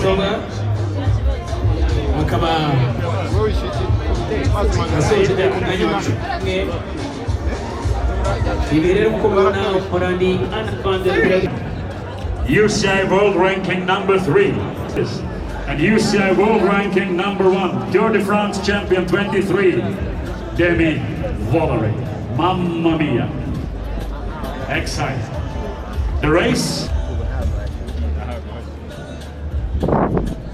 Soga akaba asoje umwanya wa 10 ibirere uko mubona Holandi and Vandenberg.
UCI World Ranking number 3 and UCI World Ranking number 1 Tour de France Champion 23 Demi Vollering. Mamma mia, excited. The race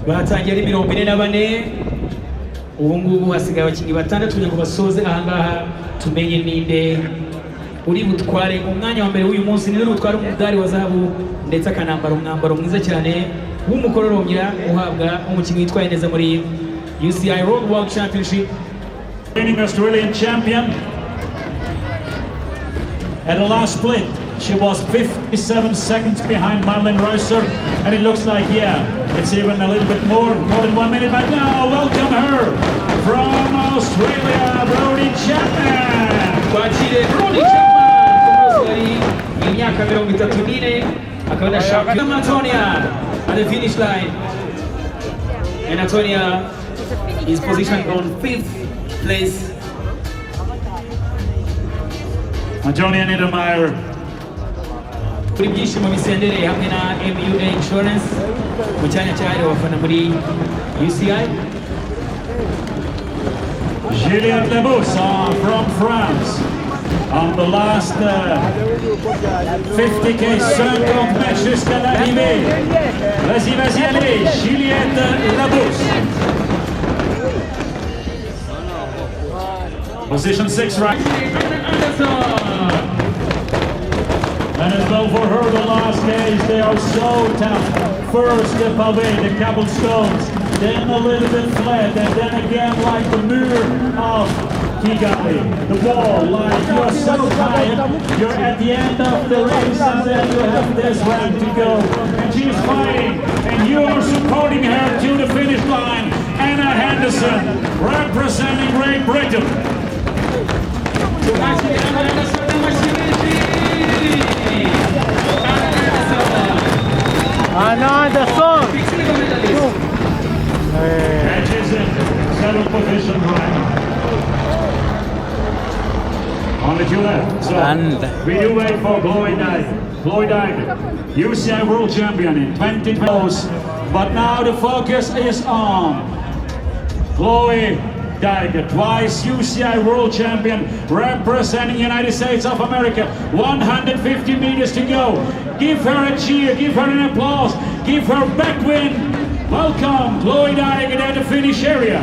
batangiye ari 44. Ubu ngubu hasigaye abakinnyi 6 kugira ngo basoze ahangaha tumenye ninde uri butware umwanya wa mbere w'uyu munsi, niwe butware umudari wa zahabu ndetse akanambara umwambaro mwiza cyane w'umukororombya uhabwa umukinnyi witwaye neza muri UCI World Championship.
Australian champion At the last split, she was 57 seconds behind Marlene Reusser, and it looks like, yeah, it's even a little bit more than 1 minute. But now, welcome her from Australia, Brody Chapman.
Brody Chapman, imyaka 34 akaba na champion Antonia at the finish line, and Antonia is positioned on 5th place.
Antonia Niedermeyer.
Kuri byishimo bisendere hamwe na MUA Insurance mu cyanya cyahariwe abafana muri UCI.
Juliette Lebus from France on the last 50K 50 mètres jusqu'à l'arrivée. Vas-y, allez, Juliette Lebus. Position 6 right. And as well for her, the last days, they are so tough. First the pavé, the cobblestones, then a little bit flat, and then again like the mirror of IKIGAli. The wall, like you're so tired, you're at the end of the race, and then you have this ramp to go. And she's fighting, and you are supporting her to the finish line. Anna Henderson, representing Great Britain.
Another song.
Matches in 7th position right. Only 2 left. So we do wait for Chloe Daigle, UCI World Champion in 2012. But now the focus is on Chloe Daigle, twice UCI World Champion, representing United States of America. 150 meters to go. Give her a cheer, give her an applause, give her backwind. Welcome, Chloe Daigle at the finish area.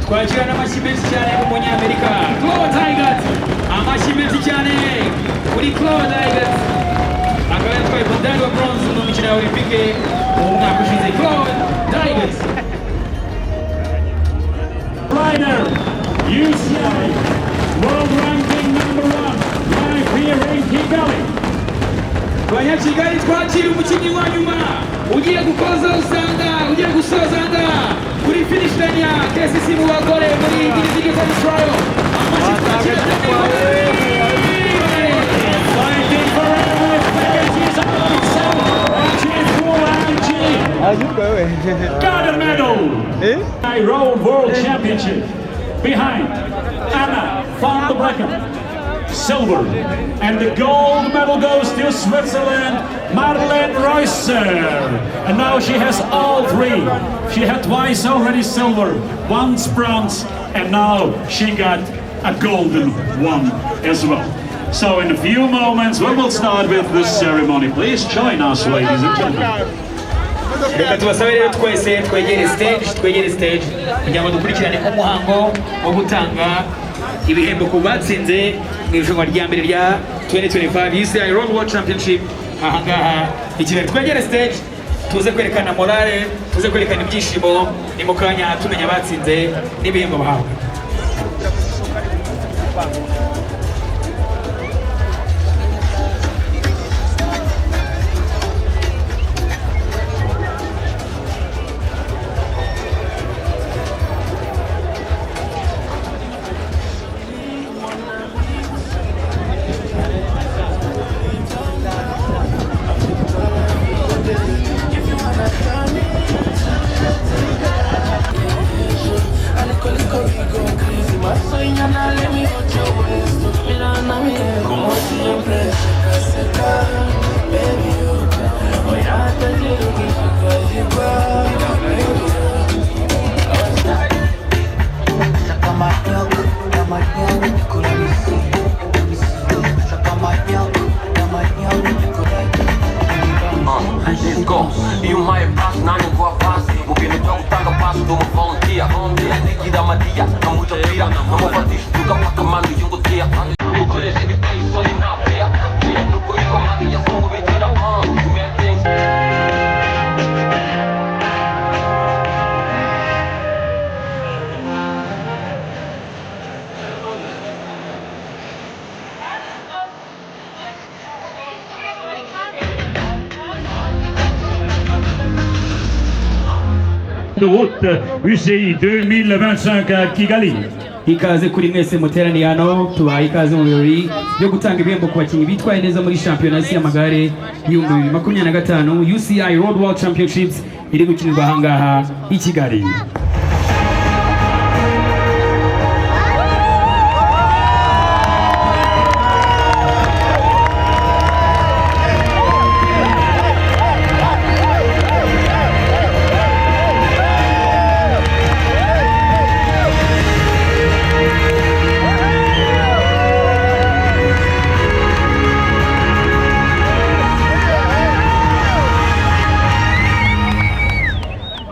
Twakira n'amashyi menshi cyane ku munyamerika Chloe Daigle, amashyi menshi cyane kuri Chloe Daigle, akaba yatwaye umudari wa bronze mu mikino ya Olympique mu mwaka ushize. Chloe Daigle,
rider, UCI world ranking #1, live here in IKIGAli.
Abanyakigali twakira umukinnyi wa nyuma ugiye gukoza usanga ugiye gusoza kuri finish line ya KCC mu bagore muri IBIHEMBO trial. Amashyi twakira
Fighting for everything, she's on 7, and she's full energy. Got a medal! Road World Championship behind Anna van der Breggen. Silver, and the gold medal goes to Switzerland, Marlene Reusser. And now she has all 3. She had twice already silver, once bronze, and now she got a golden one as well. So in a few moments we will start with the ceremony. Please join us, ladies and gentlemen.
Reka tubasabe rero twese twegere stage kugira ngo dukurikirane umuhango wo gutanga ibihembo ku batsinze mu irushanwa rya mbere rya 2025 UCI World Championship. Ahangaha ikirere twegere stage tuze kwerekana morale, tuze kwerekana ibyishimo, ni mu kanya tumenya batsinze n'ibihembo bahawe.
E o mais passo, não vou a face. O que no jogo tanga passo, dou uma volunteer. Tem que dar uma dia, não muita pira. Não vou fazer isto, nunca para comando e um goteia. O colégio de pé, só ali na feia. No coelho comando e a sua mentira.
de route UCI 2025 à Kigali.
Ikaze kuri mwese muteraniye hano tubaye ikaze mu birori byo gutanga ibihembo ku bakinnyi bitwaye neza muri shampiyona y'isi y'amagare y'ibihumbi 2025 UCI Road World Championships iri gukinirwa ahangaha i Kigali.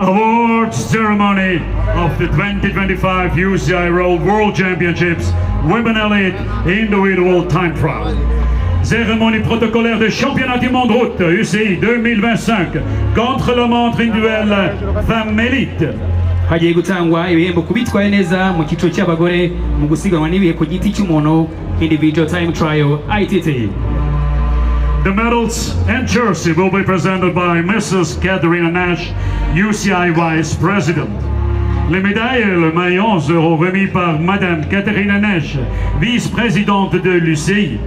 Awards ceremony of the 2025 UCI Road World Championships Women Elite Individual Time Trial. Cérémonie protocolaire des championnats du monde route UCI 2025 contre le monde individuel femme élite.
Hagiye gutangwa ibihembo kubitwaye neza mu cyiciro cy'abagore mu gusiganwa n'ibihe ku giti cy'umuntu Individual Time Trial ITT.
The medals and jersey will be presented by Mrs. Katerina Nash, UCI Vice President. Les médailles et le maillot seront remis par Madame Katerina Nash, vice-présidente de l'UCI.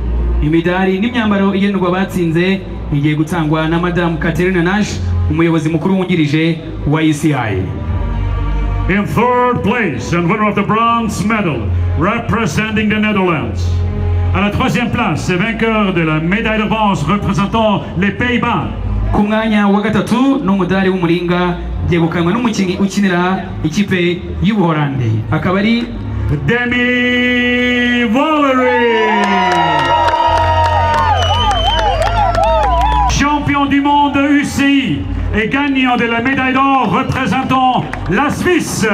Imidari n'imyambaro igenerwa abatsinze igiye gutangwa na Madame Katerina Nash, umuyobozi mukuru wungirije wa YISI.
In third place and winner of the bronze medal representing the Netherlands. À la troisième place, vainqueur de la médaille de bronze représentant les Pays-Bas.
Ku mwanya wa gatatu n'umudari w'umuringa byegukanwa n'umukinnyi ukinira ikipe y'Ubuholandi akaba ari
Demi Valerie, champion du monde UCI et gagnant de la médaille d'or représentant la Suisse.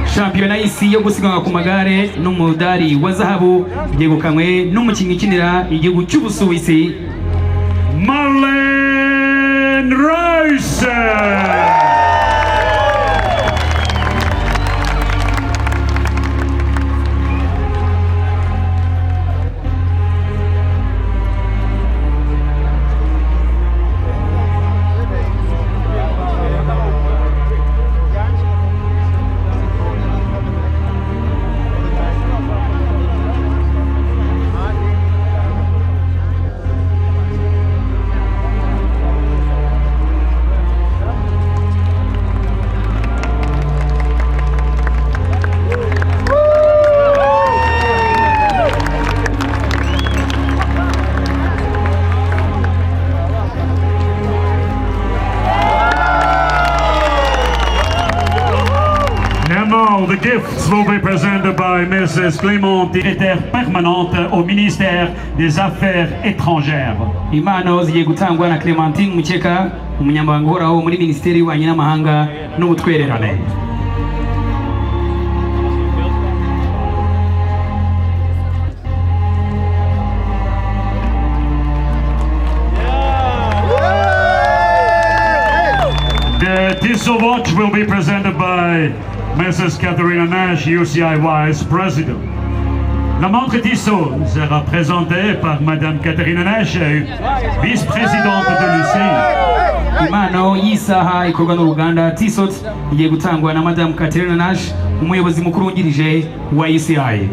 Shampiyona y'isi yo gusiganwa ku magare n'umudari wa zahabu byegukanwe n'umukinnyi ukinira igihugu cy'Ubusuwisi
Marlene Reus. The gifts will be presented by Mrs. Clément, secrétaire permanente au ministère des Affaires étrangères.
Impano zigiye gutangwa na Clementine Mukeka, umunyamabanga uhoraho muri Minisiteri y'Ububanyi n'Amahanga n'Ubutwererane.
The Tissot watch will be presented by Mrs. Katerina Nash, UCI Vice President. La montre Tissot sera présentée par Madame Katerina Nash, vice-présidente de l'UCI.
Impano y'isaha ikorwa n'uruganda Tissot igiye gutangwa na Madame Katerina Nash, umuyobozi mukuru wungirije wa YISI.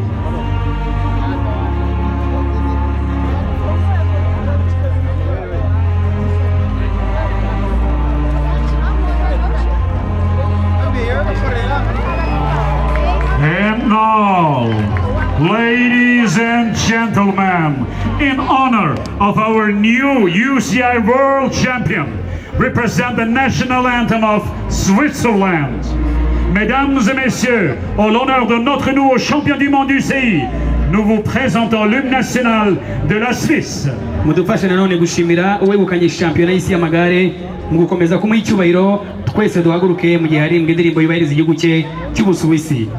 And now, ladies and gentlemen, in honor of our new UCI World Champion, represent the national anthem of Switzerland. Mesdames et messieurs, en l'honneur de notre nouveau champion du monde UCI, nous vous présentons l'hymne national de la Suisse.
Mudufashe nanone gushimira uwegukanye shampiyona y'isi y'amagare mu gukomeza kumuha icyubahiro twese duhaguruke mu gihe hari indirimbo yubahiriza igihugu cye cy'Ubusuwisi.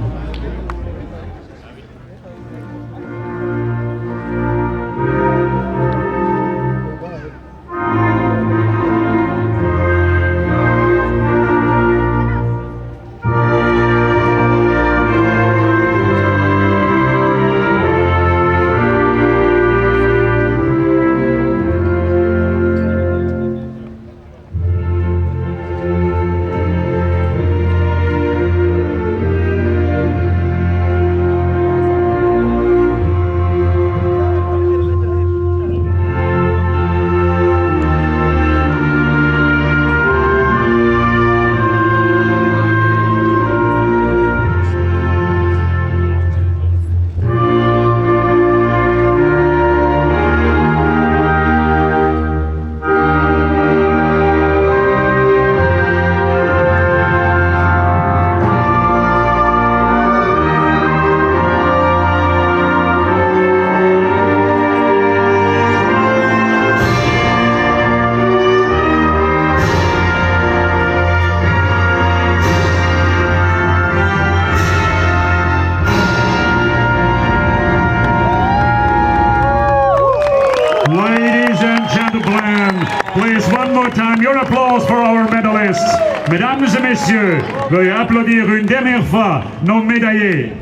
more time your applause for our medalists. Mesdames et messieurs, veuillez applaudir une dernière fois nos médaillés.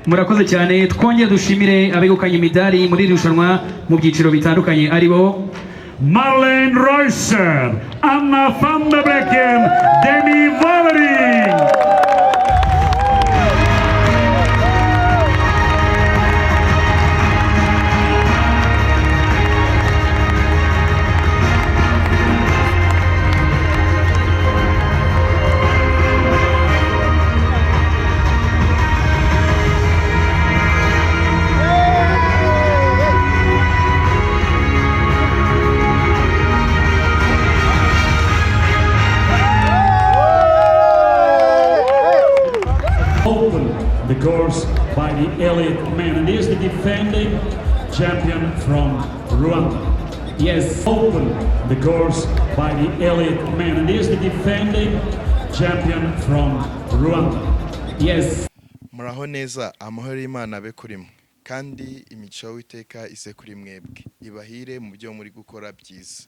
Murakoze cyane, twongeye dushimire abegukanye imidari muri irushanwa mu byiciro bitandukanye aribo
Marlene Reusser, Anna van der Becken, Demi Valerie. The course by the elite men, and is the defending champion from Rwanda. Yes, open the course by the elite men, and is the defending champion from Rwanda. Yes.
Muraho neza, amahoro y'Imana abe kuri mwe kandi imico y'Uwiteka ise kuri mwebwe ibahire mu byo muri gukora byiza.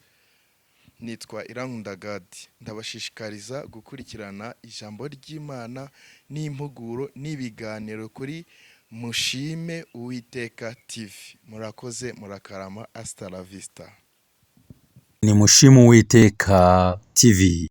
Nitwa Irankunda Gadi, ndabashishikariza gukurikirana ijambo ry'Imana n'impuguro n'ibiganiro kuri Mushime Uwiteka TV. Murakoze, murakarama, hasta la vista.
Ni Mushime Uwiteka TV.